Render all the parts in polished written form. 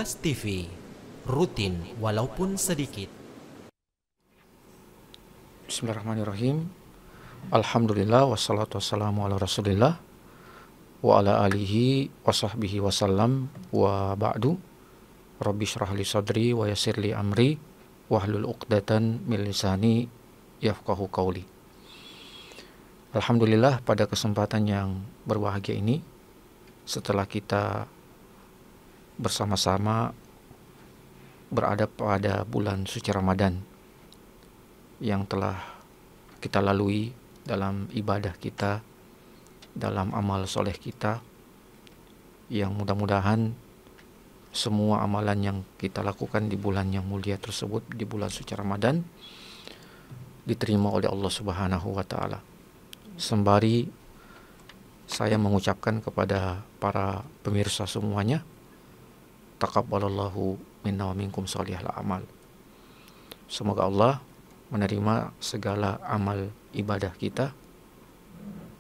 Buas TV, rutin walaupun sedikit. Bismillahirrahmanirrahim. Alhamdulillah wassalatu wassalamu ala Rasulillah wa ala alihi wa sahbihi wasallam wa ba'du. Rabbi shrah li sadri wa yassir li amri wahlul 'uqdatan min lisani yafqahu qawli. Alhamdulillah, pada kesempatan yang berbahagia ini, setelah kita bersama-sama berada pada bulan suci Ramadan yang telah kita lalui dalam ibadah kita, dalam amal soleh kita, yang mudah-mudahan semua amalan yang kita lakukan di bulan yang mulia tersebut, di bulan suci Ramadan, diterima oleh Allah Subhanahu wa Ta'ala. Sembari saya mengucapkan kepada para pemirsa semuanya, taqabbalallahu minna wa minkum sholihal amal. Semoga Allah menerima segala amal ibadah kita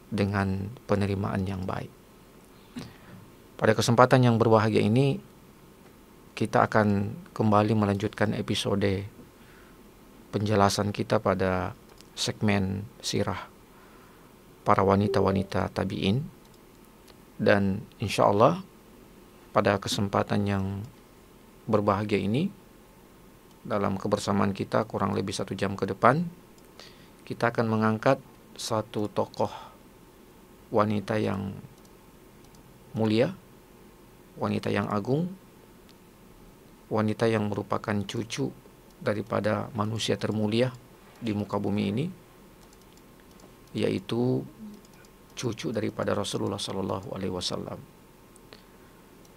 dengan penerimaan yang baik. Pada kesempatan yang berbahagia ini, kita akan kembali melanjutkan episode penjelasan kita pada segmen sirah para wanita-wanita tabi'in. Dan insya Allah pada kesempatan yang berbahagia ini, dalam kebersamaan kita kurang lebih 1 jam ke depan, kita akan mengangkat satu tokoh wanita yang mulia, wanita yang agung, wanita yang merupakan cucu daripada manusia termulia di muka bumi ini, yaitu cucu daripada Rasulullah SAW.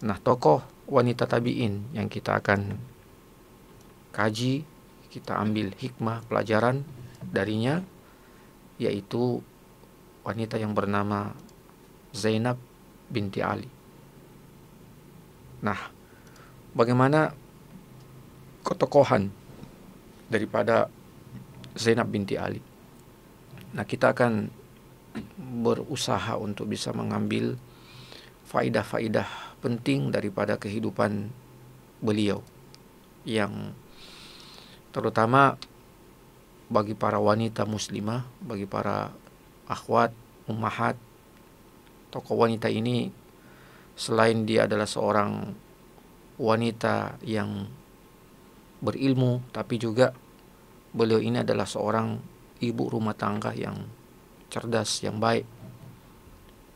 Nah, tokoh wanita tabi'in yang kita akan kaji, kita ambil hikmah pelajaran darinya, yaitu wanita yang bernama Zainab binti Ali. Nah, bagaimana ketokohan daripada Zainab binti Ali? Nah, kita akan berusaha untuk bisa mengambil faidah-faidah penting daripada kehidupan beliau, yang terutama bagi para wanita muslimah, bagi para akhwat, ummahat. Tokoh wanita ini, selain dia adalah seorang wanita yang berilmu, tapi juga beliau ini adalah seorang ibu rumah tangga yang cerdas, yang baik,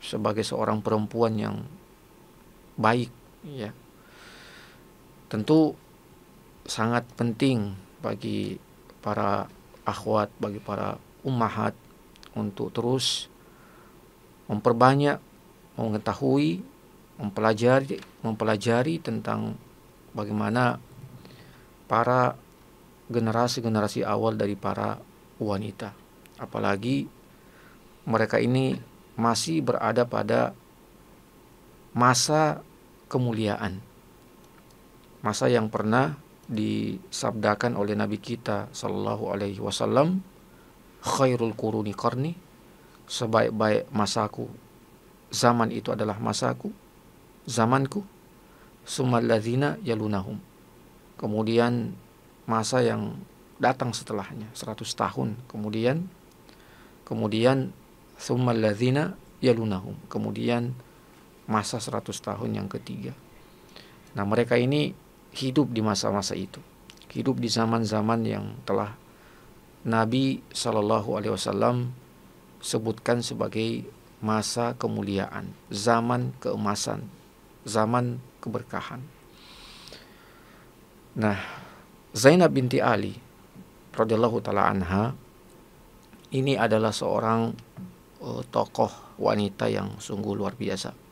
sebagai seorang perempuan yang baik, ya. Tentu sangat penting bagi para akhwat, bagi para ummahat untuk terus memperbanyak, mengetahui, mempelajari tentang bagaimana para generasi-generasi awal dari para wanita. Apalagi mereka ini masih berada pada masa kemuliaan, masa yang pernah disabdakan oleh Nabi kita Sallallahu Alaihi Wasallam, khairul quruni qarni, sebaik-baik masaku zaman itu adalah masaku, zamanku, summal ladzina yalunahum, kemudian masa yang datang setelahnya 100 tahun kemudian summal ladzina yalunahum, kemudian masa 100 tahun yang ketiga. Nah, mereka ini hidup di masa-masa itu, hidup di zaman-zaman yang telah Nabi SAW sebutkan sebagai masa kemuliaan, zaman keemasan, zaman keberkahan. Nah, Zainab binti Ali radhiyallahu taala anha ini adalah seorang tokoh wanita yang sungguh luar biasa.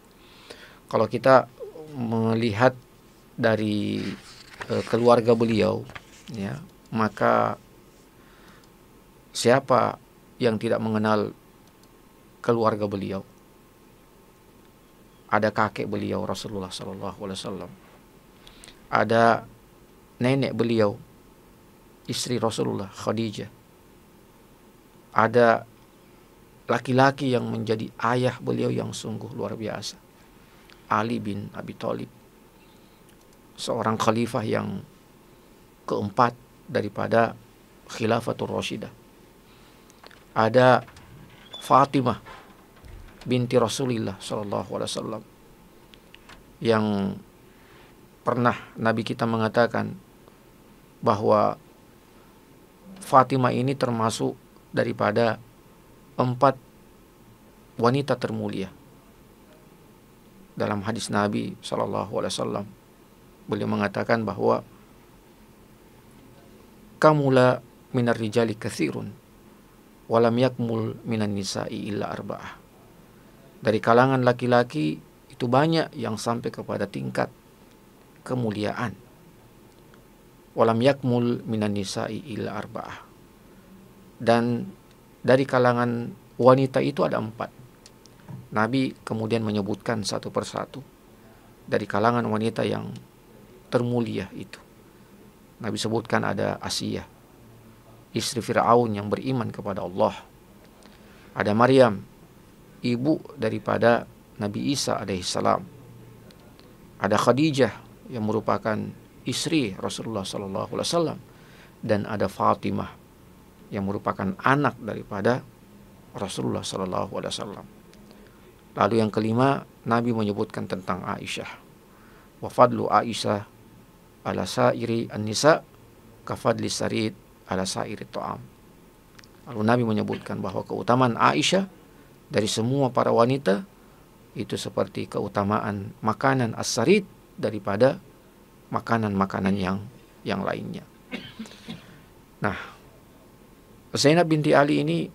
Kalau kita melihat dari keluarga beliau, ya, maka siapa yang tidak mengenal keluarga beliau? Ada kakek beliau Rasulullah SAW, ada nenek beliau, istri Rasulullah Khadijah, ada laki-laki yang menjadi ayah beliau yang sungguh luar biasa, Ali bin Abi Thalib. seorang khalifah yang keempat daripada Khilafatul Rashidah. Ada Fatimah binti Rasulullah sallallahu alaihi wasallam yang pernah Nabi kita mengatakan bahwa Fatimah ini termasuk daripada 4 wanita termulia. Dalam hadis Nabi sallallahu alaihi wasallam beliau mengatakan bahwa kamula minar rijali katsirun walam yakmul minan nisa'i illa arba'ah. Dari kalangan laki-laki itu banyak yang sampai kepada tingkat kemuliaan. Walam yakmul minan nisa'i illa arba'ah. Dan dari kalangan wanita itu ada 4. Nabi kemudian menyebutkan satu persatu dari kalangan wanita yang termulia itu. Nabi sebutkan ada Asiyah, istri Fir'aun yang beriman kepada Allah. Ada Maryam, ibu daripada Nabi Isa alaihissalam. Ada Khadijah yang merupakan istri Rasulullah sallallahu alaihi wasallam, dan ada Fatimah yang merupakan anak daripada Rasulullah sallallahu alaihi wasallam. Lalu yang kelima, Nabi menyebutkan tentang Aisyah. Wa fadlu Aisyah ala sa'iri an-nisa kafadli sarid ala sa'iri ta'am. Lalu Nabi menyebutkan bahwa keutamaan Aisyah dari semua para wanita itu seperti keutamaan makanan as-sarid daripada makanan-makanan yang lainnya. Nah, Zainab binti Ali ini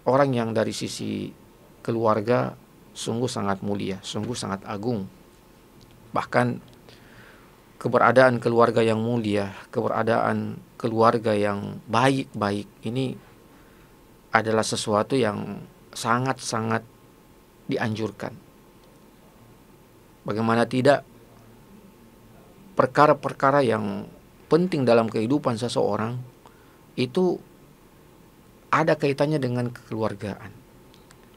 orang yang dari sisi keluarga sungguh sangat mulia, sungguh sangat agung. Bahkan keberadaan keluarga yang mulia, keberadaan keluarga yang baik-baik ini adalah sesuatu yang sangat-sangat dianjurkan. Bagaimana tidak, perkara-perkara yang penting dalam kehidupan seseorang itu ada kaitannya dengan kekeluargaan.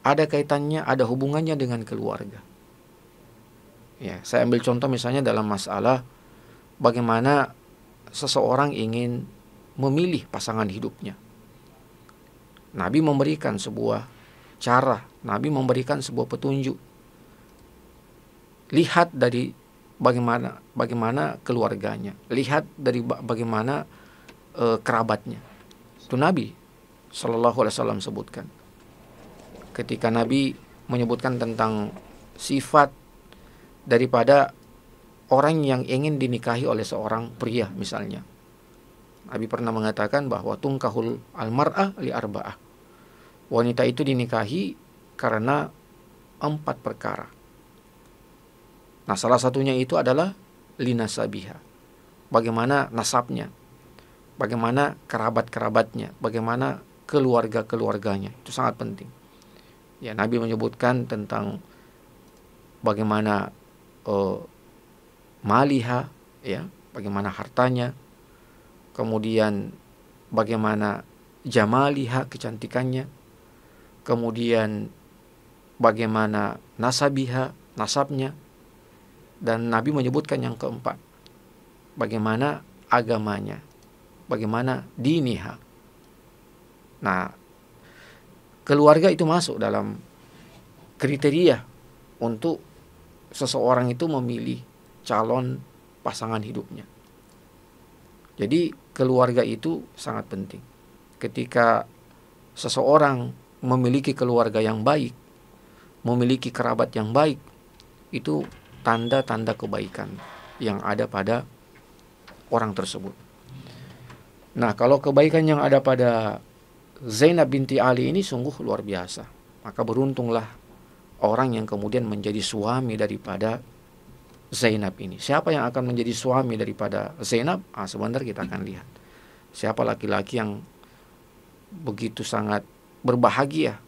Ada kaitannya, ada hubungannya dengan keluarga. Ya, saya ambil contoh misalnya dalam masalah bagaimana seseorang ingin memilih pasangan hidupnya. Nabi memberikan sebuah cara, Nabi memberikan sebuah petunjuk. Lihat dari bagaimana keluarganya, lihat dari bagaimana kerabatnya. Itu Nabi sallallahu alaihi wasallam sebutkan. Ketika Nabi menyebutkan tentang sifat daripada orang yang ingin dinikahi oleh seorang pria misalnya. Nabi pernah mengatakan bahwa tungkahul almar'ah li arba'ah. Wanita itu dinikahi karena 4 perkara. Nah, salah satunya itu adalah linasabiha. Bagaimana nasabnya, bagaimana kerabat-kerabatnya, bagaimana keluarga-keluarganya. Itu sangat penting. Ya, Nabi menyebutkan tentang bagaimana maliha, ya, bagaimana hartanya, kemudian bagaimana jamaliha, kecantikannya, kemudian bagaimana nasabiha, nasabnya, dan Nabi menyebutkan yang keempat, bagaimana agamanya, bagaimana diniha. Nah, keluarga itu masuk dalam kriteria untuk seseorang itu memilih calon pasangan hidupnya. Jadi keluarga itu sangat penting. Ketika seseorang memiliki keluarga yang baik, memiliki kerabat yang baik, itu tanda-tanda kebaikan yang ada pada orang tersebut. Nah, kalau kebaikan yang ada pada Zainab binti Ali ini sungguh luar biasa. Maka beruntunglah orang yang kemudian menjadi suami daripada Zainab ini. Siapa yang akan menjadi suami daripada Zainab? Sebentar kita akan lihat. Siapa laki-laki yang begitu sangat berbahagia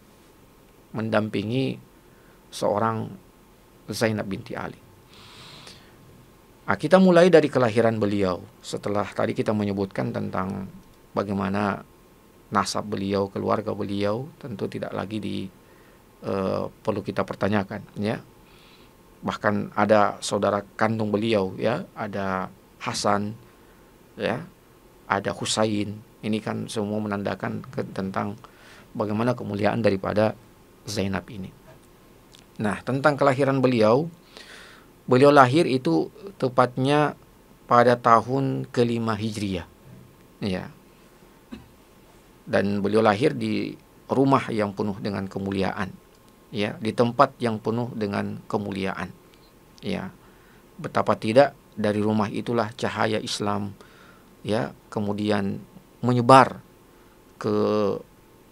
mendampingi seorang Zainab binti Ali. Kita mulai dari kelahiran beliau. Setelah tadi kita menyebutkan tentang bagaimana nasab beliau, keluarga beliau, tentu tidak lagi perlu kita pertanyakan, ya. Bahkan ada saudara kandung beliau, ya, ada Hasan, ya, ada Husain. Ini kan semua menandakan tentang bagaimana kemuliaan daripada Zainab ini. Nah, tentang kelahiran beliau lahir itu tepatnya pada tahun ke-5 Hijriah. Ya. Dan beliau lahir di rumah yang penuh dengan kemuliaan. Ya, di tempat yang penuh dengan kemuliaan. Ya. Betapa tidak dari rumah itulah cahaya Islam ya kemudian menyebar ke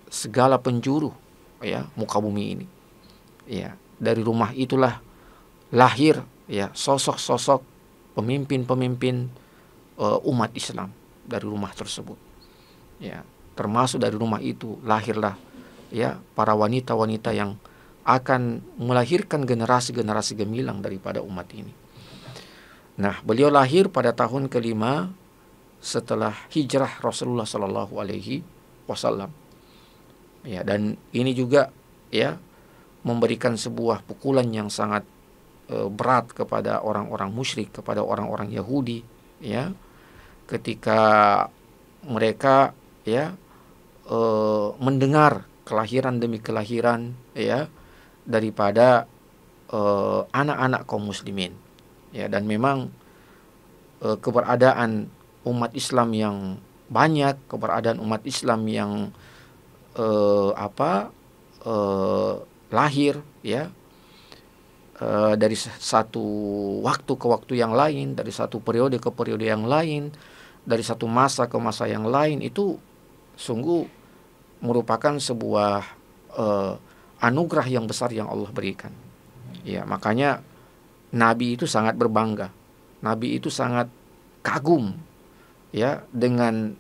segala penjuru ya muka bumi ini. Ya, dari rumah itulah lahir ya sosok-sosok pemimpin-pemimpin umat Islam dari rumah tersebut. Ya, termasuk dari rumah itu lahirlah ya para wanita-wanita yang akan melahirkan generasi-generasi gemilang daripada umat ini. Nah, beliau lahir pada tahun ke-5 setelah hijrah Rasulullah Sallallahu Alaihi Wasallam. Ya, dan ini juga ya memberikan sebuah pukulan yang sangat berat kepada orang-orang musyrik, kepada orang-orang Yahudi, ya, ketika mereka ya mendengar kelahiran demi kelahiran ya daripada anak-anak kaum muslimin. Ya, dan memang keberadaan umat Islam yang banyak, keberadaan umat Islam yang lahir ya dari satu waktu ke waktu yang lain, dari satu periode ke periode yang lain, dari satu masa ke masa yang lain, itu sungguh merupakan sebuah anugerah yang besar yang Allah berikan. Ya, makanya Nabi itu sangat berbangga, Nabi itu sangat kagum ya dengan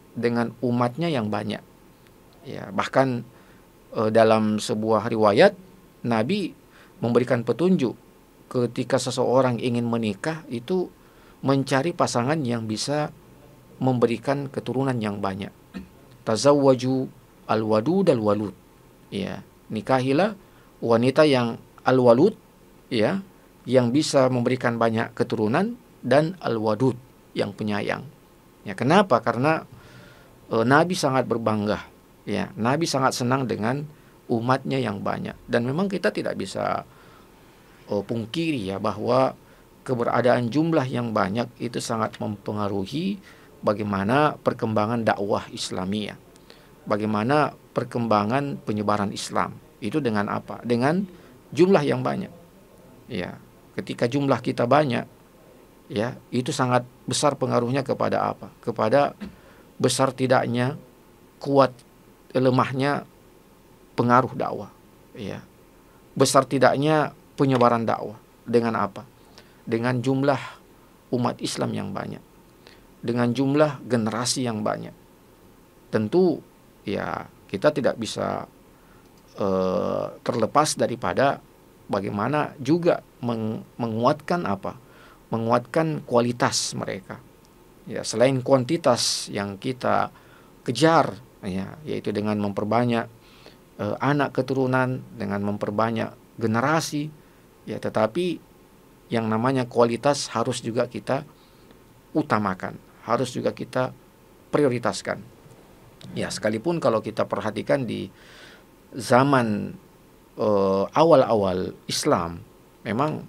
umatnya yang banyak. Ya, bahkan dalam sebuah riwayat Nabi memberikan petunjuk ketika seseorang ingin menikah itu mencari pasangan yang bisa memberikan keturunan yang banyak. Tazawwaju al-wadud al-walud. Ya, nikahilah wanita yang al-walud ya, yang bisa memberikan banyak keturunan, dan al-wadud yang penyayang. Ya, kenapa? Karena Nabi sangat berbangga. Ya, Nabi sangat senang dengan umatnya yang banyak. Dan memang kita tidak bisa pungkiri ya bahwa keberadaan jumlah yang banyak itu sangat mempengaruhi bagaimana perkembangan dakwah Islamiyah. Bagaimana perkembangan penyebaran Islam. Itu dengan apa? Dengan jumlah yang banyak. Ya, ketika jumlah kita banyak, ya, itu sangat besar pengaruhnya kepada apa? Kepada besar tidaknya, kuat lemahnya pengaruh dakwah. Ya, besar tidaknya penyebaran dakwah. Dengan apa? Dengan jumlah umat Islam yang banyak, dengan jumlah generasi yang banyak. Tentu, ya, kita tidak bisa terlepas daripada bagaimana juga menguatkan apa? Menguatkan kualitas mereka. Ya, selain kuantitas yang kita kejar, ya, yaitu dengan memperbanyak anak keturunan, dengan memperbanyak generasi, ya, tetapi yang namanya kualitas harus juga kita utamakan, harus juga kita prioritaskan. Ya, sekalipun kalau kita perhatikan di zaman awal-awal Islam, memang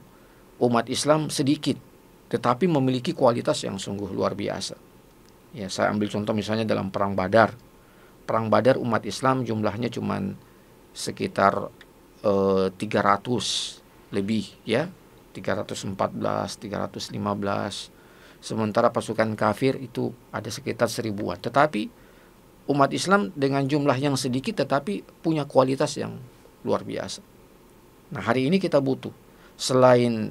umat Islam sedikit, tetapi memiliki kualitas yang sungguh luar biasa. Ya, saya ambil contoh misalnya dalam Perang Badar. Perang Badar umat Islam jumlahnya cuma sekitar 300 lebih, ya, 314, 315. Sementara pasukan kafir itu ada sekitar 1000-an. Tetapi umat Islam dengan jumlah yang sedikit tetapi punya kualitas yang luar biasa. Nah, hari ini kita butuh selain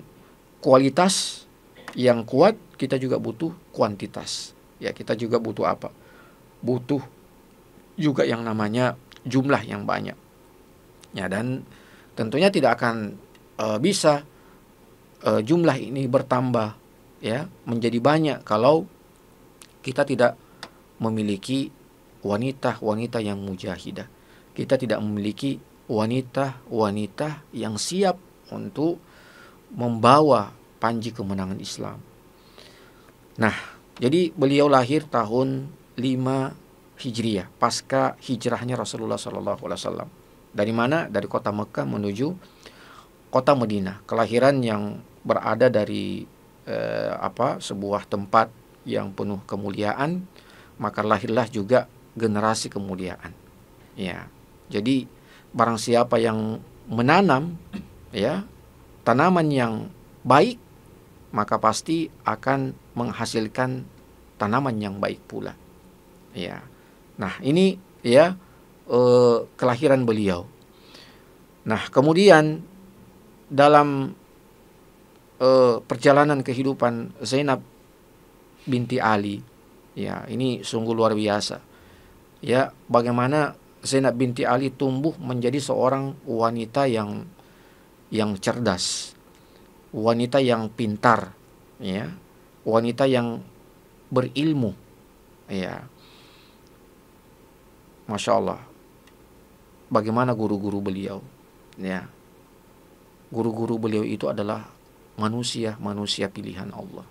kualitas yang kuat, kita juga butuh kuantitas. Ya, kita juga butuh apa? Butuh juga yang namanya jumlah yang banyak. Ya, dan tentunya tidak akan bisa jumlah ini bertambah ya menjadi banyak kalau kita tidak memiliki wanita-wanita yang mujahidah. Kita tidak memiliki wanita-wanita yang siap untuk membawa panji kemenangan Islam. Nah, Jadi beliau lahir tahun 5 Hijriah, pasca hijrahnya Rasulullah SAW. Dari mana? Dari kota Mekah menuju kota Madinah. Kelahiran yang berada dari sebuah tempat yang penuh kemuliaan, maka lahirlah juga generasi kemuliaan. Ya. Jadi barang siapa yang menanam ya tanaman yang baik, maka pasti akan menghasilkan tanaman yang baik pula. Ya. Nah, ini ya kelahiran beliau. Nah, kemudian dalam perjalanan kehidupan Zainab binti Ali, ya ini sungguh luar biasa. Ya, bagaimana Zainab binti Ali tumbuh menjadi seorang wanita yang cerdas, wanita yang pintar, ya, wanita yang berilmu, ya. Masya Allah, bagaimana guru-guru beliau, ya. Guru-guru beliau itu adalah manusia pilihan Allah.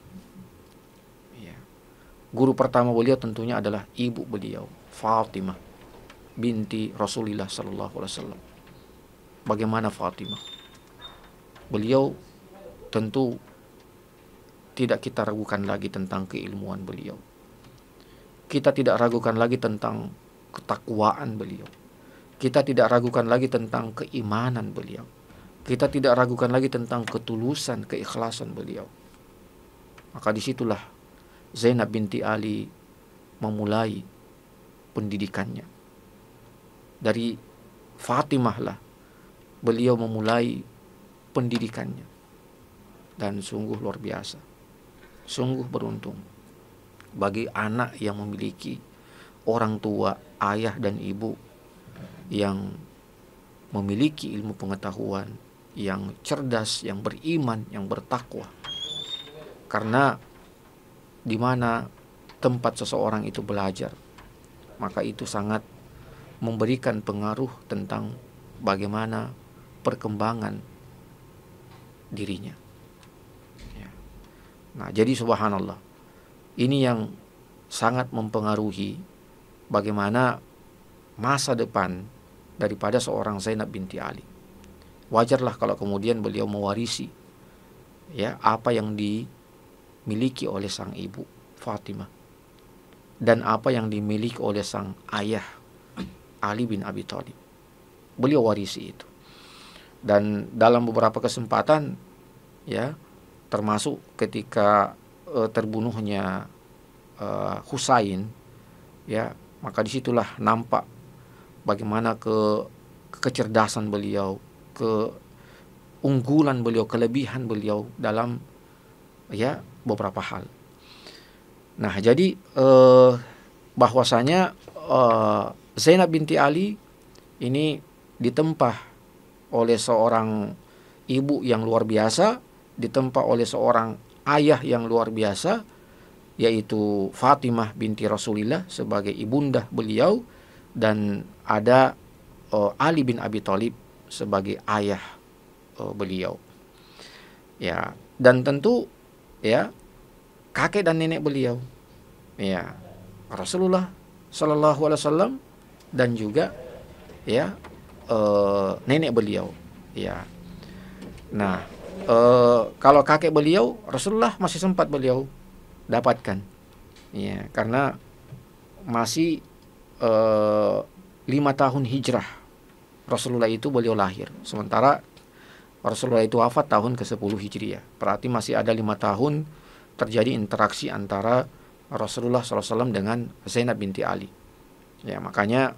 Ya. Guru pertama beliau tentunya adalah ibu beliau, Fatimah binti Rasulullah Sallallahu Alaihi Wasallam. Bagaimana Fatimah? Beliau tentu tidak kita ragukan lagi tentang keilmuan beliau. Kita tidak ragukan lagi tentang ketakwaan beliau. Kita tidak ragukan lagi tentang keimanan beliau. Kita tidak ragukan lagi tentang ketulusan, keikhlasan beliau. Maka disitulah Zainab binti Ali memulai pendidikannya. Dari Fatimah lah beliau memulai pendidikannya. Dan sungguh luar biasa. Sungguh beruntung bagi anak yang memiliki orang tua, ayah dan ibu yang memiliki ilmu pengetahuan, yang cerdas, yang beriman, yang bertakwa. Karena di mana tempat seseorang itu belajar, maka itu sangat memberikan pengaruh tentang bagaimana perkembangan dirinya. Ya. Nah, jadi subhanallah, ini yang sangat mempengaruhi bagaimana masa depan daripada seorang Zainab binti Ali. Wajarlah kalau kemudian beliau mewarisi ya apa yang dimiliki oleh sang ibu Fatimah dan apa yang dimiliki oleh sang ayah Ali bin Abi Thalib. Beliau warisi itu. Dan dalam beberapa kesempatan ya termasuk ketika terbunuhnya Husain, ya maka disitulah nampak bagaimana kecerdasan beliau, keunggulan beliau, kelebihan beliau dalam ya beberapa hal. Nah, jadi bahwasanya Zainab binti Ali ini ditempa oleh seorang ibu yang luar biasa, ditempa oleh seorang ayah yang luar biasa, yaitu Fatimah binti Rasulillah sebagai ibunda beliau, dan ada Ali bin Abi Thalib sebagai ayah beliau. Ya, dan tentu ya kakek dan nenek beliau, ya Rasulullah Sallallahu Alaihi Wasallam, dan juga ya nenek beliau. Ya, nah kalau kakek beliau Rasulullah masih sempat beliau dapatkan, ya karena masih 5 tahun hijrah Rasulullah itu beliau lahir, sementara Rasulullah itu wafat tahun ke-10 Hijriah. Berarti masih ada 5 tahun terjadi interaksi antara Rasulullah SAW dengan Zainab binti Ali. Ya makanya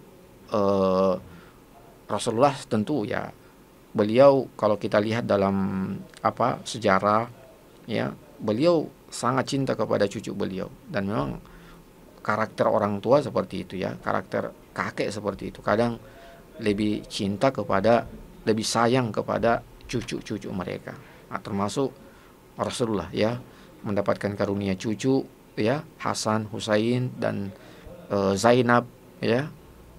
Rasulullah tentu ya beliau kalau kita lihat dalam sejarah, ya beliau sangat cinta kepada cucu beliau, dan memang karakter orang tua seperti itu ya, karakter kakek seperti itu, kadang lebih cinta kepada, lebih sayang kepada cucu-cucu mereka. Nah, termasuk Rasulullah ya mendapatkan karunia cucu ya, Hasan, Husain, dan Zainab ya,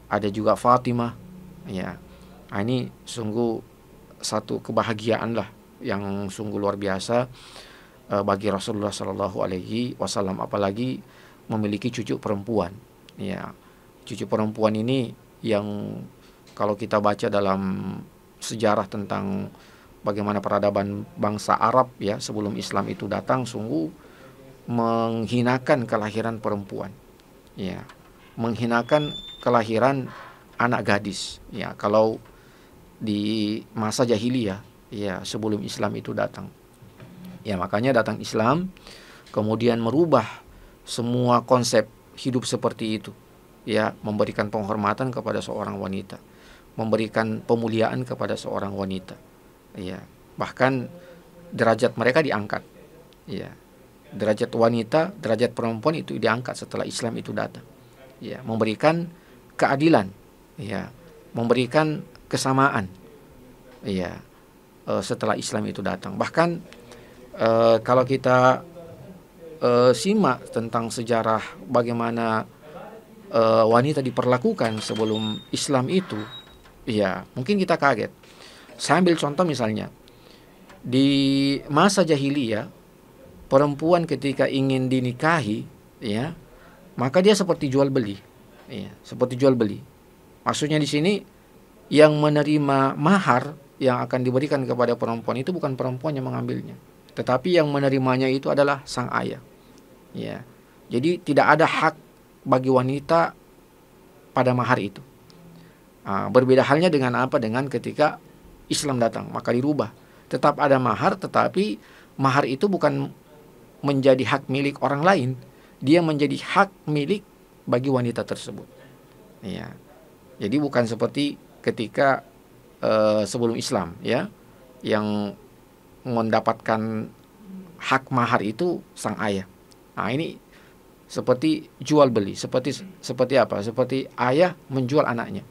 ada juga Fatimah ya. Nah, ini sungguh satu kebahagiaan lah yang sungguh luar biasa bagi Rasulullah Shallallahu Alaihi Wasallam, apalagi memiliki cucu perempuan. Ya, cucu perempuan ini yang kalau kita baca dalam sejarah tentang bagaimana peradaban bangsa Arab ya sebelum Islam itu datang, sungguh menghinakan kelahiran perempuan. Ya, menghinakan kelahiran anak gadis. Ya, kalau di masa jahiliyah ya sebelum Islam itu datang. Ya, makanya datang Islam kemudian merubah semua konsep hidup seperti itu. Ya, memberikan penghormatan kepada seorang wanita, memberikan pemuliaan kepada seorang wanita. Ya, bahkan derajat mereka diangkat. Ya, derajat wanita, derajat perempuan itu diangkat setelah Islam itu datang. Ya, memberikan keadilan. Ya, memberikan kesamaan. Ya, setelah Islam itu datang. Bahkan kalau kita simak tentang sejarah bagaimana wanita diperlakukan sebelum Islam itu, ya mungkin kita kaget. Saya ambil contoh misalnya di masa jahiliyah, perempuan ketika ingin dinikahi, ya maka dia seperti jual beli, ya seperti jual beli. Maksudnya di sini yang menerima mahar yang akan diberikan kepada perempuan itu bukan perempuan yang mengambilnya, tetapi yang menerimanya itu adalah sang ayah. Ya, jadi tidak ada hak bagi wanita pada mahar itu. Berbeda halnya dengan apa? Dengan ketika Islam datang, maka dirubah. Tetap ada mahar, tetapi mahar itu bukan menjadi hak milik orang lain, dia menjadi hak milik bagi wanita tersebut. Ya, jadi bukan seperti ketika sebelum Islam, ya, yang mendapatkan hak mahar itu sang ayah. Nah, ini seperti jual beli, seperti apa? Seperti ayah menjual anaknya.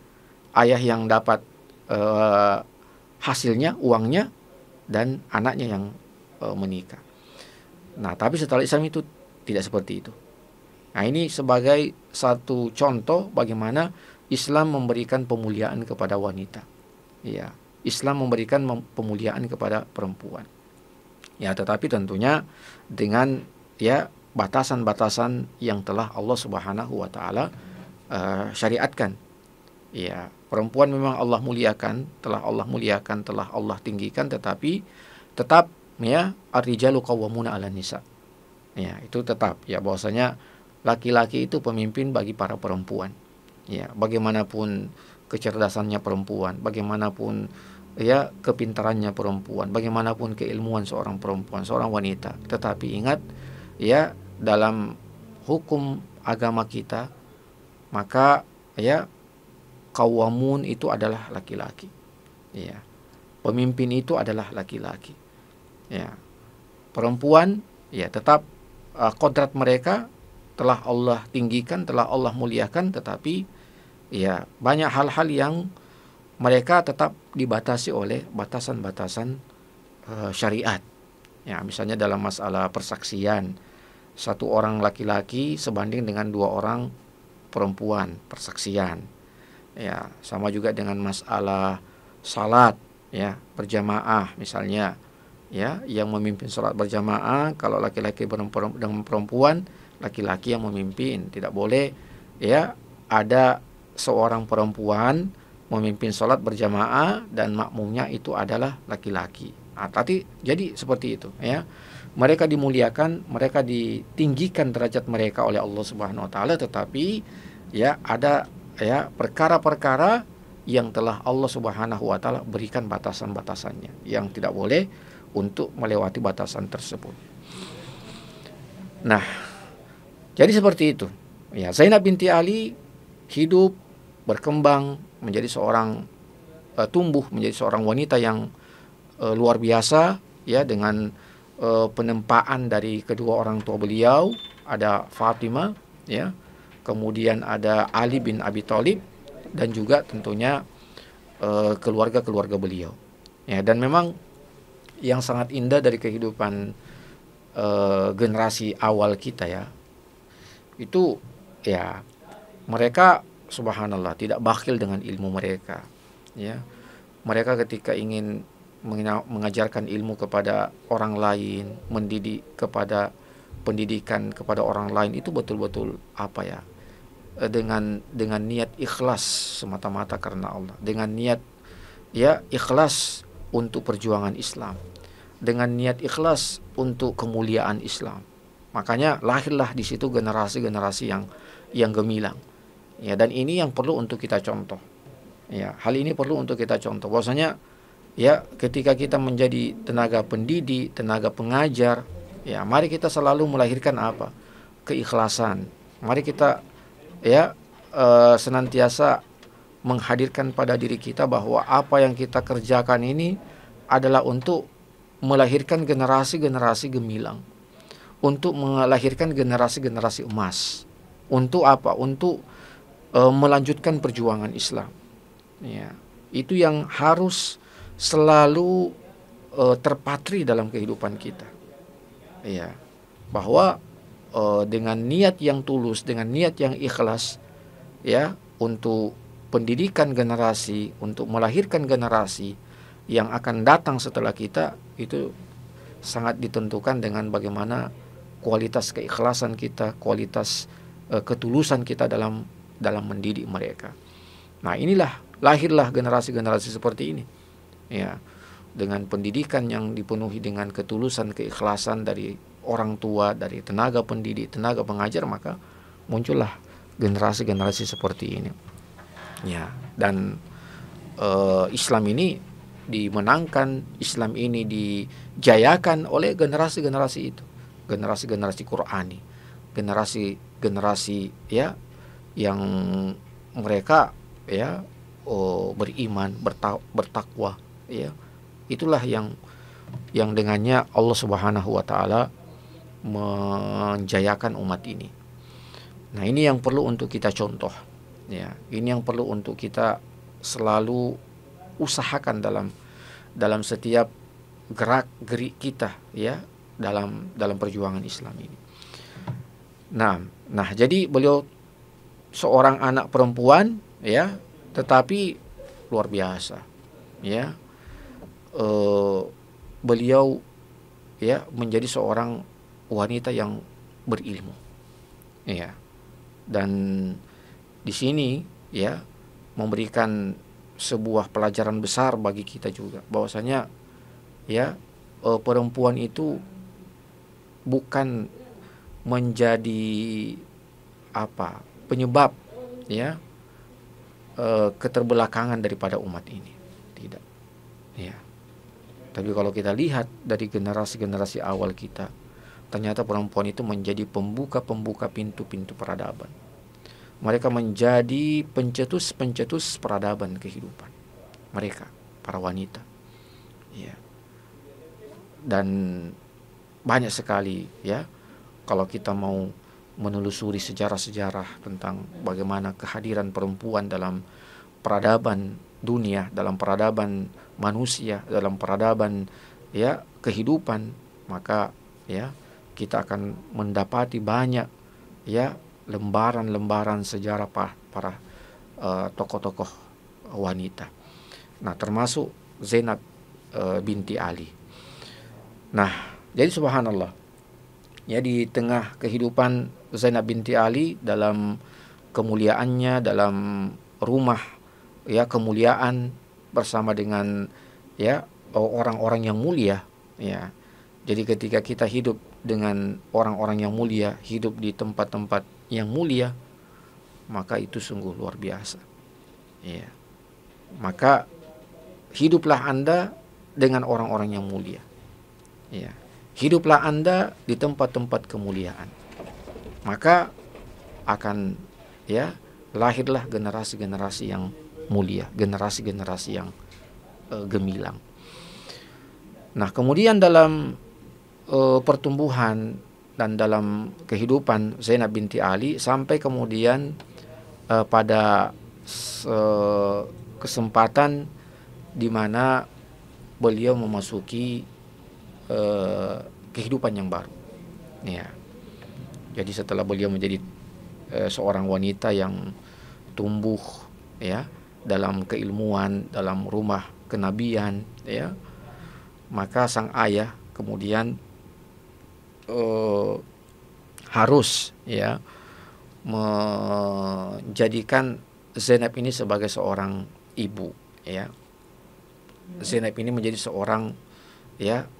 Ayah yang dapat hasilnya, uangnya, dan anaknya yang menikah. Nah, tapi setelah Islam itu tidak seperti itu. Nah, ini sebagai satu contoh bagaimana Islam memberikan pemuliaan kepada wanita. Ya, Islam memberikan pemuliaan kepada perempuan. Ya, tetapi tentunya dengan ya batasan-batasan yang telah Allah Subhanahu wa taala syariatkan. Ya, perempuan memang Allah muliakan, telah Allah tinggikan, tetapi tetap ya ar-rijalu qawwamuna 'alan nisa. Ya, itu tetap ya bahwasanya laki-laki itu pemimpin bagi para perempuan. Ya, bagaimanapun kecerdasannya perempuan, bagaimanapun ya kepintarannya perempuan, bagaimanapun keilmuan seorang perempuan, seorang wanita, tetapi ingat ya dalam hukum agama kita maka ya qawamun itu adalah laki-laki. Ya. Pemimpin itu adalah laki-laki. Ya. Perempuan ya tetap kodrat mereka telah Allah tinggikan, telah Allah muliakan, tetapi ya banyak hal-hal yang mereka tetap dibatasi oleh batasan-batasan syariat. Ya, misalnya dalam masalah persaksian, satu orang laki-laki sebanding dengan dua orang perempuan persaksian. Ya, sama juga dengan masalah salat ya berjamaah misalnya. Ya, yang memimpin salat berjamaah kalau laki-laki dengan perempuan, laki-laki yang memimpin. Tidak boleh ya ada seorang perempuan memimpin salat berjamaah dan makmumnya itu adalah laki-laki. Tadi jadi seperti itu ya. Mereka dimuliakan, mereka ditinggikan derajat mereka oleh Allah Subhanahu wa taala, tetapi ya ada ya perkara-perkara yang telah Allah Subhanahu wa taala berikan batasan-batasannya yang tidak boleh untuk melewati batasan tersebut. Nah, jadi seperti itu. Ya, Zainab binti Ali hidup berkembang menjadi seorang tumbuh menjadi seorang wanita yang luar biasa ya dengan penempaan dari kedua orang tua beliau, ada Fatimah ya, kemudian ada Ali bin Abi Thalib dan juga tentunya keluarga-keluarga beliau. Ya, dan memang yang sangat indah dari kehidupan generasi awal kita ya, itu ya mereka subhanallah tidak bakhil dengan ilmu mereka. Ya, mereka ketika ingin mengajarkan ilmu kepada orang lain, mendidik kepada pendidikan kepada orang lain, itu betul-betul apa ya, dengan niat ikhlas semata-mata karena Allah, dengan niat ya ikhlas untuk perjuangan Islam, dengan niat ikhlas untuk kemuliaan Islam. Makanya lahirlah di situ generasi-generasi yang gemilang. Ya, dan ini yang perlu untuk kita contoh. Ya, hal ini perlu untuk kita contoh. Bahwasanya ya ketika kita menjadi tenaga pendidik, tenaga pengajar, ya mari kita selalu melahirkan apa? Keikhlasan. Mari kita ya senantiasa menghadirkan pada diri kita bahwa apa yang kita kerjakan ini adalah untuk melahirkan generasi-generasi gemilang, untuk melahirkan generasi-generasi emas. Untuk apa? Untuk melanjutkan perjuangan Islam. Ya, itu yang harus selalu terpatri dalam kehidupan kita. Ya, bahwa dengan niat yang tulus, dengan niat yang ikhlas, ya, untuk pendidikan generasi, untuk melahirkan generasi yang akan datang setelah kita, itu sangat ditentukan dengan bagaimana kualitas keikhlasan kita, kualitas ketulusan kita dalam mendidik mereka. Nah, lahirlah generasi-generasi seperti ini. Ya, dengan pendidikan yang dipenuhi dengan ketulusan, keikhlasan dari orang tua, dari tenaga pendidik, tenaga pengajar, maka muncullah generasi-generasi seperti ini. Ya, dan Islam ini dimenangkan, Islam ini dijayakan oleh generasi-generasi itu, generasi-generasi Qurani, generasi-generasi ya yang mereka ya beriman, bertakwa, ya. Itulah yang dengannya Allah Subhanahu wa taala menjayakan umat ini. Nah, ini yang perlu untuk kita contoh, ya. Ini yang perlu untuk kita selalu usahakan dalam setiap gerak-gerik kita, ya, dalam perjuangan Islam ini. Nah, jadi beliau seorang anak perempuan, ya, tetapi luar biasa, ya. Beliau ya menjadi seorang wanita yang berilmu, ya, dan di sini ya memberikan sebuah pelajaran besar bagi kita juga, bahwasanya ya perempuan itu bukan menjadi penyebab ya keterbelakangan daripada umat ini, tidak, ya. Tapi kalau kita lihat dari generasi-generasi awal kita, ternyata perempuan itu menjadi pembuka pintu-pintu peradaban. Mereka menjadi pencetus peradaban kehidupan mereka, para wanita, ya. Dan banyak sekali ya kalau kita mau menelusuri sejarah-sejarah tentang bagaimana kehadiran perempuan dalam peradaban dunia, dalam peradaban manusia, dalam peradaban ya kehidupan, maka ya kita akan mendapati banyak ya lembaran-lembaran sejarah para tokoh-tokoh wanita. Nah, termasuk Zainab binti Ali. Nah, jadi subhanallah, ya, di tengah kehidupan Zainab binti Ali, dalam kemuliaannya, dalam rumah ya kemuliaan bersama dengan ya orang-orang yang mulia, ya. Jadi ketika kita hidup dengan orang-orang yang mulia, hidup di tempat-tempat yang mulia, maka itu sungguh luar biasa, ya. Maka hiduplah Anda dengan orang-orang yang mulia, ya. Hiduplah Anda di tempat-tempat kemuliaan, maka akan ya lahirlah generasi-generasi yang mulia, generasi-generasi yang gemilang. Nah, kemudian dalam pertumbuhan dan dalam kehidupan Zainab binti Ali, sampai kemudian pada kesempatan di mana beliau memasuki kehidupan yang baru, ya. Jadi setelah beliau menjadi seorang wanita yang tumbuh ya dalam keilmuan, dalam rumah kenabian, ya, maka sang ayah kemudian harus ya menjadikan Zainab ini sebagai seorang ibu, ya. Zainab ini menjadi seorang ya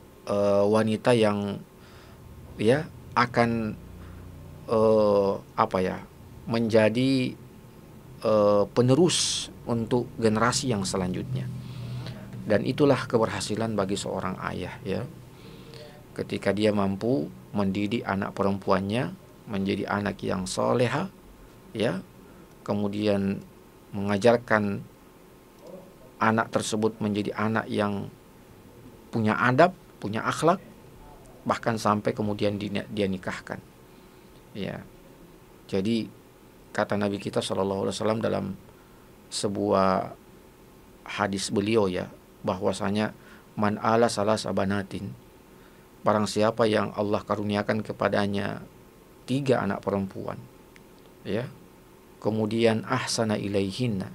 wanita yang ya akan menjadi penerus untuk generasi yang selanjutnya. Dan itulah keberhasilan bagi seorang ayah, ya, ketika dia mampu mendidik anak perempuannya menjadi anak yang soleha, ya, kemudian mengajarkan anak tersebut menjadi anak yang punya adab, punya akhlak, bahkan sampai kemudian dia nikahkan, ya. Jadi kata Nabi kita SAW dalam sebuah hadis beliau, ya, bahwasanya man ala salah sabanatin, barang siapa yang Allah karuniakan kepadanya 3 anak perempuan, ya, kemudian ahsana ilaihinna,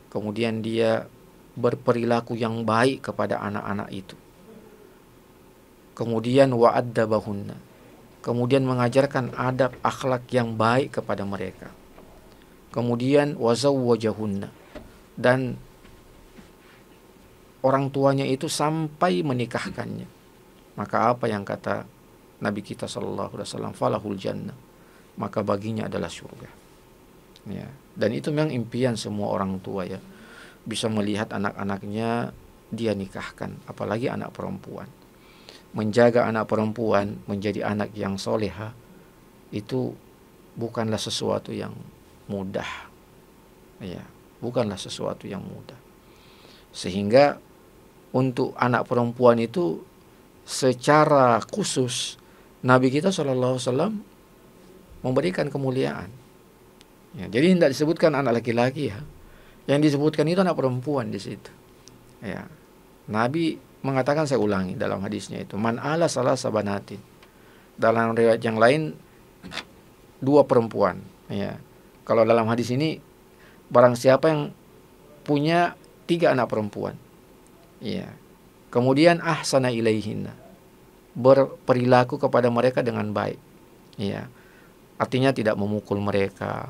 kemudian dia berperilaku yang baik kepada anak-anak itu, kemudian wa'addabahunna, kemudian mengajarkan adab akhlak yang baik kepada mereka, kemudian wazawwajahunna, dan orang tuanya itu sampai menikahkannya, maka apa yang kata Nabi kita SAW, falahul jannah, maka baginya adalah surga, ya. Dan itu memang impian semua orang tua, ya, bisa melihat anak-anaknya dia nikahkan, apalagi anak perempuan. Menjaga anak perempuan menjadi anak yang soleha itu bukanlah sesuatu yang mudah, ya, bukanlah sesuatu yang mudah. Sehingga untuk anak perempuan itu secara khusus Nabi kita SAW memberikan kemuliaan, ya. Jadi tidak disebutkan anak laki-laki, ya. Yang disebutkan itu anak perempuan di situ, ya. Nabi mengatakan, saya ulangi dalam hadisnya itu, man ala salah sabanatin. Dalam riwayat yang lain 2 perempuan, ya. Kalau dalam hadis ini barang siapa yang punya 3 anak perempuan, ya, kemudian ahsana ilaihinna, berperilaku kepada mereka dengan baik, ya. Artinya tidak memukul mereka,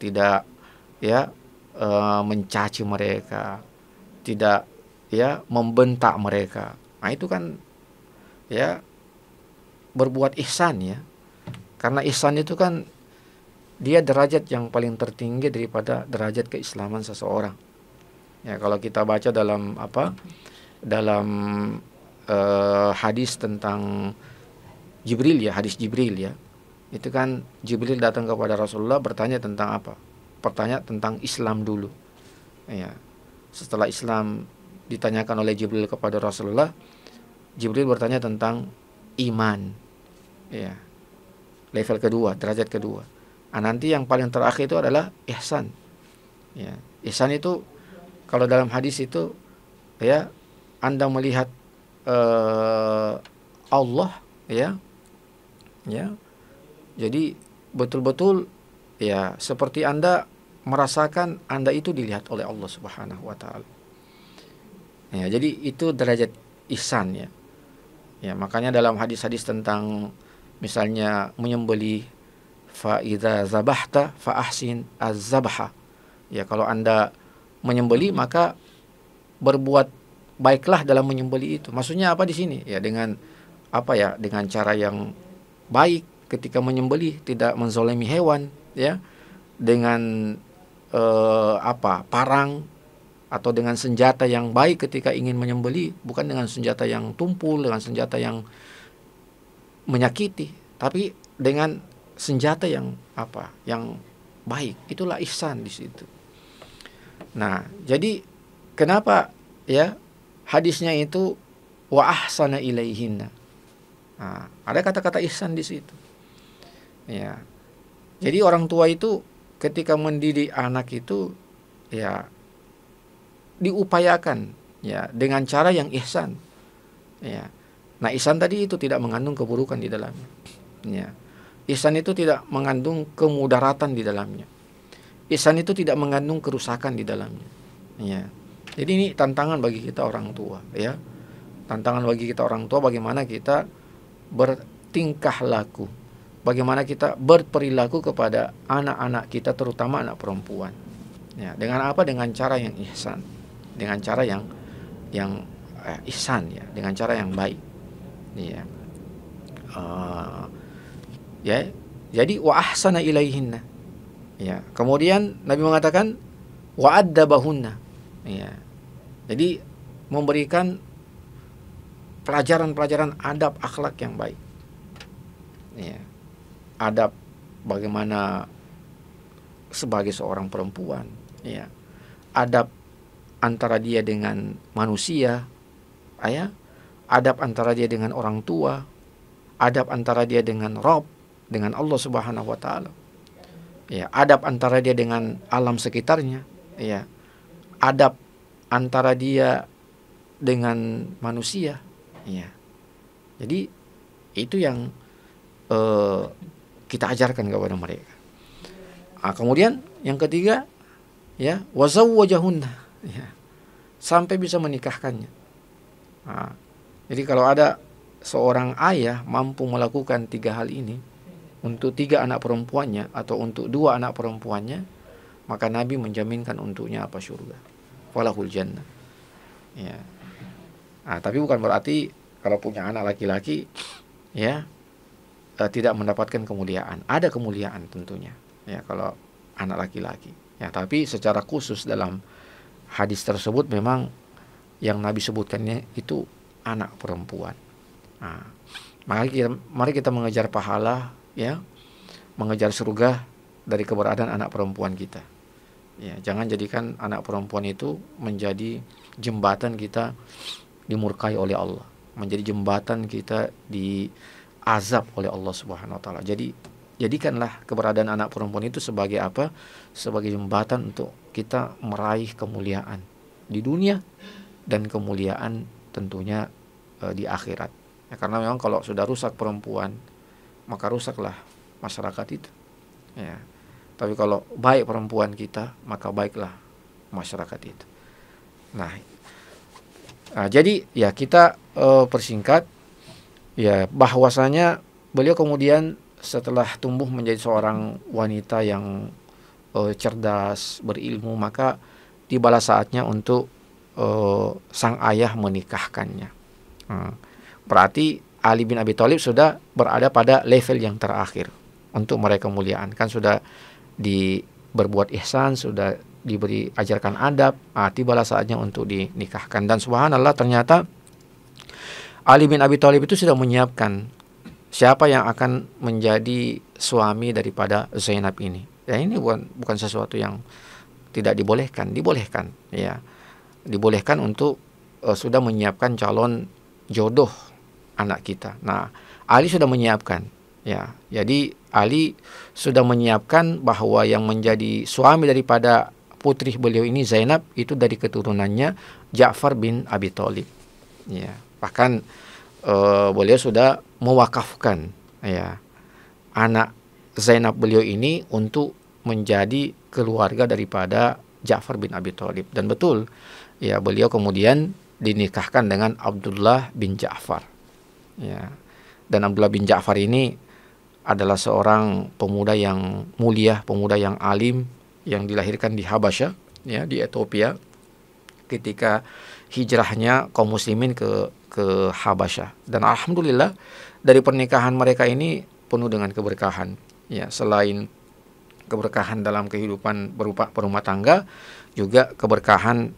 tidak ya mencaci mereka, tidak ya membentak mereka. Nah, itu kan ya berbuat ihsan, ya. Karena ihsan itu kan dia derajat yang paling tertinggi daripada derajat keislaman seseorang. Ya, kalau kita baca dalam hadis tentang Jibril, ya, hadis Jibril, ya. Itu kan Jibril datang kepada Rasulullah bertanya tentang apa? Bertanya tentang Islam dulu. Ya. Setelah Islam ditanyakan oleh Jibril kepada Rasulullah, Jibril bertanya tentang iman, ya. Level kedua, derajat kedua. Nah, nanti yang paling terakhir itu adalah ihsan. Ya. Ihsan itu kalau dalam hadis itu, ya, Anda melihat Allah, ya. Ya. Jadi betul-betul, ya, seperti Anda merasakan Anda itu dilihat oleh Allah Subhanahu wa taala. Ya, jadi itu derajat ihsan, ya. Ya, makanya dalam hadis-hadis tentang misalnya menyembelih, fa idza zabahta fa ahsin az-zabha. Ya, kalau Anda menyembelih maka berbuat baiklah dalam menyembelih itu. Maksudnya apa di sini? Ya, dengan dengan cara yang baik ketika menyembelih, tidak menzolimi hewan, ya. Dengan parang atau dengan senjata yang baik ketika ingin menyembelih, bukan dengan senjata yang tumpul, dengan senjata yang menyakiti, tapi dengan senjata yang yang baik. Itulah ihsan di situ. Nah, jadi kenapa, ya, hadisnya itu wa ahsana ilaihinna. Nah, ada kata-kata ihsan di situ. Ya. Jadi orang tua itu ketika mendidik anak itu, ya, diupayakan, ya, dengan cara yang ihsan. Ya. Nah, ihsan tadi itu tidak mengandung keburukan di dalamnya. Ya. Ihsan itu tidak mengandung kemudaratan di dalamnya. Ihsan itu tidak mengandung kerusakan di dalamnya. Ya. Jadi ini tantangan bagi kita orang tua, ya. Tantangan bagi kita orang tua bagaimana kita bertingkah laku, bagaimana kita berperilaku kepada anak-anak kita, terutama anak perempuan. Ya, dengan apa? Dengan cara yang ihsan, dengan cara yang ihsan, ya, dengan cara yang baik. Ya. Ya, jadi wa ahsana ilaihinna. Ya, kemudian Nabi mengatakan wa addabahunna. Ya. Jadi memberikan pelajaran-pelajaran adab akhlak yang baik. Ya. Adab bagaimana sebagai seorang perempuan, ya. Adab antara dia dengan manusia, ya. Adab antara dia dengan orang tua, adab antara dia dengan Rabb, dengan Allah Subhanahu wa taala. Ya, adab antara dia dengan alam sekitarnya, ya. Adab antara dia dengan manusia, ya. Jadi itu yang kita ajarkan kepada mereka. Kemudian yang ketiga, ya, wazawwajahunna, ya, sampai bisa menikahkannya. Jadi kalau ada seorang ayah mampu melakukan 3 hal ini untuk 3 anak perempuannya atau untuk 2 anak perempuannya, maka Nabi menjaminkan untuknya apa? Surga. Walahul jannah. Ya. Tapi bukan berarti kalau punya anak laki-laki, ya, tidak mendapatkan kemuliaan. Ada kemuliaan tentunya, ya, kalau anak laki-laki. Ya, tapi secara khusus dalam hadis tersebut memang yang Nabi sebutkannya itu anak perempuan. Mari kita mengejar pahala, ya, mengejar surga dari keberadaan anak perempuan kita. Ya, jangan jadikan anak perempuan itu menjadi jembatan kita dimurkai oleh Allah, menjadi jembatan kita diazab oleh Allah Subhanahu wa taala. Jadi jadikanlah keberadaan anak perempuan itu sebagai apa? Sebagai jembatan untuk kita meraih kemuliaan di dunia dan kemuliaan tentunya di akhirat. Ya, karena memang kalau sudah rusak perempuan, maka rusaklah masyarakat itu. Ya. Tapi kalau baik perempuan kita, maka baiklah masyarakat itu. Nah, jadi ya kita persingkat, ya, bahwasanya beliau kemudian setelah tumbuh menjadi seorang wanita yang cerdas, berilmu, maka tibalah saatnya untuk sang ayah menikahkannya. Berarti Ali bin Abi Thalib sudah berada pada level yang terakhir untuk meraih kemuliaan. Kan sudah berbuat ihsan, sudah diberi ajarkan adab, tibalah saatnya untuk dinikahkan. Dan subhanallah, ternyata Ali bin Abi Thalib itu sudah menyiapkan siapa yang akan menjadi suami daripada Zainab ini. Ya, ini bukan sesuatu yang tidak dibolehkan, ya. Dibolehkan untuk sudah menyiapkan calon jodoh anak kita. Nah, Ali sudah menyiapkan, ya. Jadi Ali sudah menyiapkan bahwa yang menjadi suami daripada putri beliau ini Zainab itu dari keturunannya Ja'far bin Abi Thalib. Ya, bahkan beliau sudah mewakafkan, ya, anak Zainab beliau ini untuk menjadi keluarga daripada Ja'far bin Abi Thalib. Dan betul, ya, beliau kemudian dinikahkan dengan Abdullah bin Ja'far. Ya. Dan Abdullah bin Ja'far ini adalah seorang pemuda yang mulia, pemuda yang alim, yang dilahirkan di Habasyah, ya, di Ethiopia, ketika hijrahnya kaum muslimin ke Habasyah. Dan alhamdulillah dari pernikahan mereka ini penuh dengan keberkahan. Ya, selain keberkahan dalam kehidupan berupa berumah tangga, juga keberkahan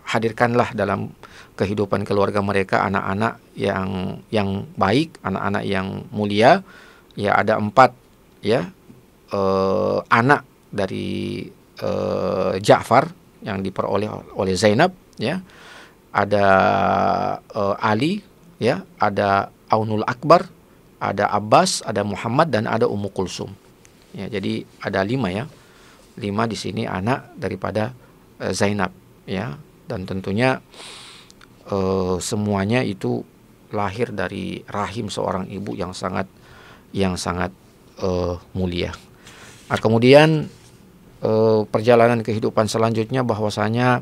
hadirkanlah dalam kehidupan keluarga mereka anak-anak yang baik, anak-anak yang mulia. Ya, ada 4, ya, anak dari Ja'far yang diperoleh oleh Zainab, ya. Ada Ali, ya, ada Aunul Akbar, ada Abbas, ada Muhammad, dan ada Ummu Kulsum. Ya, jadi ada 5, ya. 5 di sini anak daripada Zainab, ya. Dan tentunya semuanya itu lahir dari rahim seorang ibu yang sangat mulia. Kemudian perjalanan kehidupan selanjutnya bahwasanya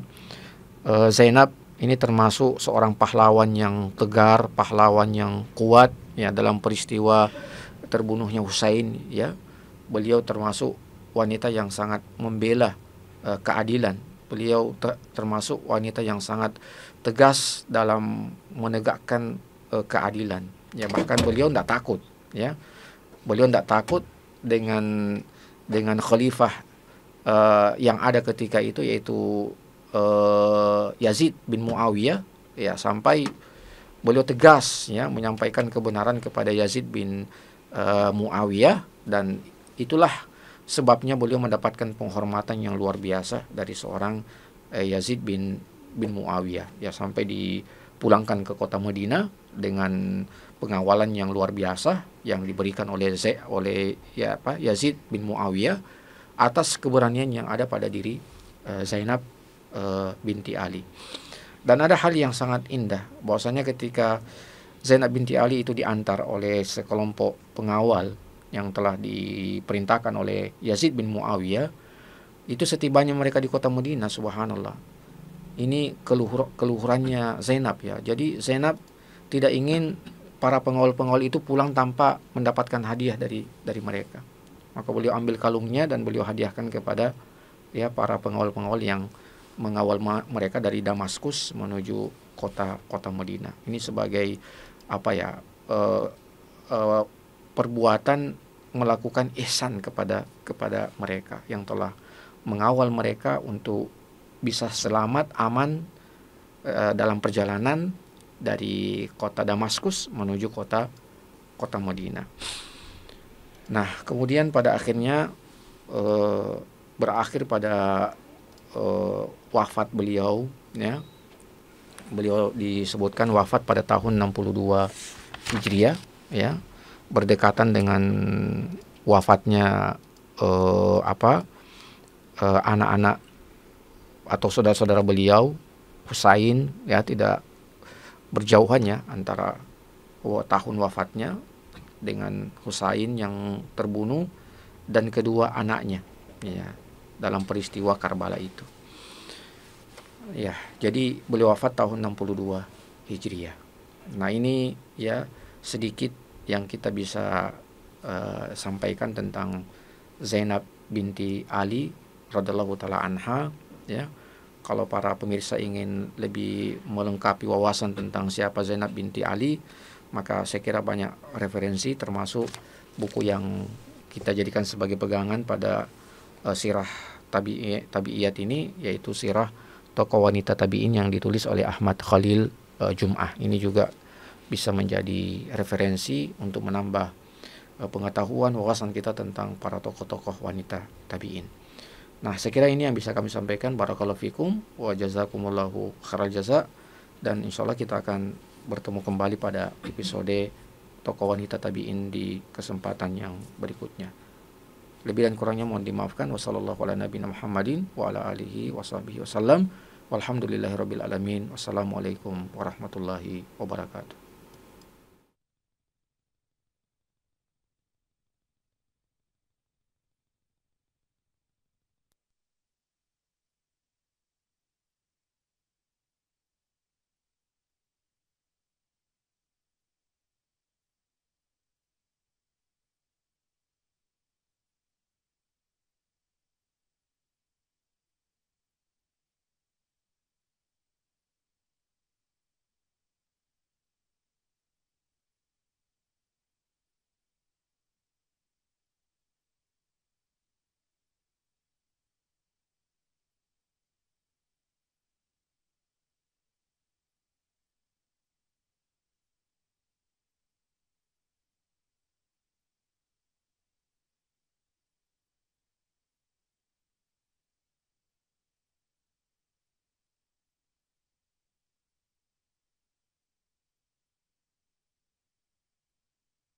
Zainab, Ini termasuk seorang pahlawan yang tegar, pahlawan yang kuat ya dalam peristiwa terbunuhnya Husain ya. Beliau termasuk wanita yang sangat membela keadilan. Beliau termasuk wanita yang sangat tegas dalam menegakkan keadilan. Ya, bahkan beliau tidak takut ya. Beliau tidak takut dengan khalifah yang ada ketika itu, yaitu Yazid bin Muawiyah ya, sampai beliau tegas ya menyampaikan kebenaran kepada Yazid bin Muawiyah, dan itulah sebabnya beliau mendapatkan penghormatan yang luar biasa dari seorang Yazid bin Muawiyah ya, sampai dipulangkan ke kota Madinah dengan pengawalan yang luar biasa yang diberikan oleh Yazid bin Muawiyah atas keberanian yang ada pada diri Zainab binti Ali. Dan ada hal yang sangat indah bahwasanya ketika Zainab binti Ali itu diantar oleh sekelompok pengawal yang telah diperintahkan oleh Yazid bin Muawiyah, itu setibanya mereka di kota Madinah, subhanallah, ini keluhurannya Zainab ya. Jadi Zainab tidak ingin para pengawal-pengawal itu pulang tanpa mendapatkan hadiah dari mereka. Maka beliau ambil kalungnya dan beliau hadiahkan kepada ya para pengawal-pengawal yang mengawal mereka dari Damaskus menuju kota Madinah. Ini sebagai perbuatan melakukan ihsan kepada mereka yang telah mengawal mereka untuk bisa selamat aman dalam perjalanan dari kota Damaskus menuju kota Madinah. Nah, kemudian pada akhirnya berakhir pada wafat beliau ya. Beliau disebutkan wafat pada tahun 62 Hijriah ya, berdekatan dengan wafatnya anak-anak atau saudara-saudara beliau Husain ya, tidak berjauhannya antara tahun wafatnya dengan Husain yang terbunuh dan kedua anaknya ya dalam peristiwa Karbala itu. Ya, jadi beliau wafat tahun 62 Hijriah. Nah, ini ya sedikit yang kita bisa sampaikan tentang Zainab binti Ali radhiyallahu taala anha ya. Kalau para pemirsa ingin lebih melengkapi wawasan tentang siapa Zainab binti Ali, maka saya kira banyak referensi, termasuk buku yang kita jadikan sebagai pegangan pada sirah tabi'iyat ini, yaitu sirah tokoh wanita tabi'in yang ditulis oleh Ahmad Khalil Jum'ah. Ini juga bisa menjadi referensi untuk menambah pengetahuan wawasan kita tentang para tokoh-tokoh wanita tabi'in. Nah, saya kira ini yang bisa kami sampaikan. Barakallahu fikum wa jazakumullahu khairal jaza, dan insyaallah kita akan bertemu kembali pada episode tokoh wanita tabi'in di kesempatan yang berikutnya. Lebih dan kurangnya mohon dimaafkan. Wassallallahu ala nabiyina Muhammadin wa ala alihi washabihi wasallam. Walhamdulillahirabbil alamin. Wassalamualaikum warahmatullahi wabarakatuh.